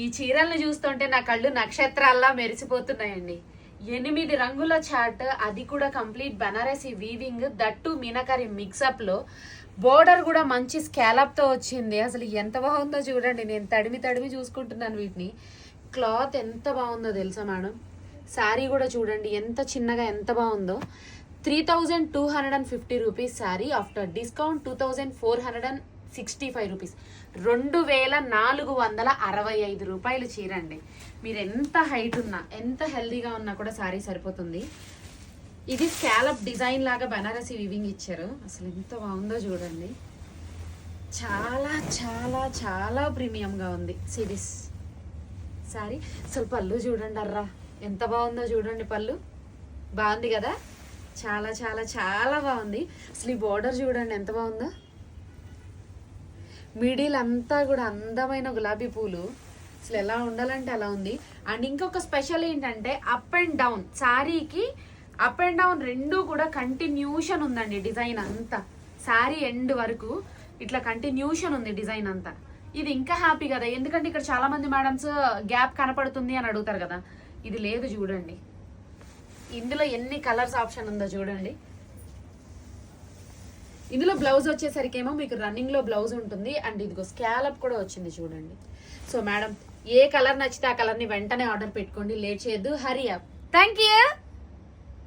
ఈ చీరల్ని చూస్తుంటే నా కళ్ళు నక్షత్రాల్లా మెరిసిపోతున్నాయండి. 8 రంగుల చార్ట్, అది కూడా కంప్లీట్ బనారసి వీవింగ్, దట్టు మీనాకారి మిక్సప్ లో. బోర్డర్ కూడా మంచి స్కాలప్ తో వచ్చింది. అసలు ఎంత బాగుందో చూడండి. నేను తడిమి చూసుకుంటున్నాను వీటిని. క్లాత్ ఎంత బాగుందో తెలుసా మేడం. శారీ కూడా చూడండి ఎంత చిన్నగా ఎంత బాగుందో. 3250 rupees sari. After discount 2465 rupees. 2465 రూపాయలు చీర అండి. మీరు ఎంత హైట్ ఉన్నా ఎంత హెల్దీగా ఉన్నా కూడా శారీ సరిపోతుంది. ఇది స్కాలప్ డిజైన్ లాగా బనారసి వివింగ్ ఇచ్చారు. అసలు ఎంత బాగుందో చూడండి. చాలా చాలా చాలా ప్రీమియంగా ఉంది సిరీస్ శారీ. అసలు పళ్ళు చూడండి అర్రా ఎంత బాగుందో చూడండి. పళ్ళు బాగుంది కదా, చాలా చాలా చాలా బాగుంది. అసలు ఈ బోర్డర్ చూడండి ఎంత బాగుందో. మిడిల్ అంతా కూడా అందమైన గులాబీ పూలు. అసలు ఎలా ఉండాలంటే అలా ఉంది. అండ్ ఇంకొక స్పెషల్ ఏంటంటే అప్ అండ్ డౌన్, శారీకి అప్ అండ్ డౌన్ రెండు కూడా కంటిన్యూషన్ ఉందండి. డిజైన్ అంతా శారీ ఎండ్ వరకు ఇట్లా కంటిన్యూషన్ ఉంది డిజైన్ అంతా. ఇది ఇంకా హ్యాపీ కదా, ఎందుకంటే ఇక్కడ చాలా మంది మేడమ్స్ గ్యాప్ కనపడుతుంది అని అడుగుతారు కదా. ఇది లేదు చూడండి. ఇందులో ఎన్ని కలర్స్ ఆప్షన్ ఉందో చూడండి. ఇందులో బ్లౌజ్ వచ్చేసరికి ఏమో మీకు రన్నింగ్ లో బ్లౌజ్ ఉంటుంది. అండ్ ఇదిగో స్కాలప్ కూడా వచ్చింది చూడండి. సో మేడం ఏ కలర్ నచ్చితే ఆ కలర్ ని వెంటనే ఆర్డర్ పెట్టుకోండి. లేట్ చేయొద్దు, హరీ అప్. Thank you.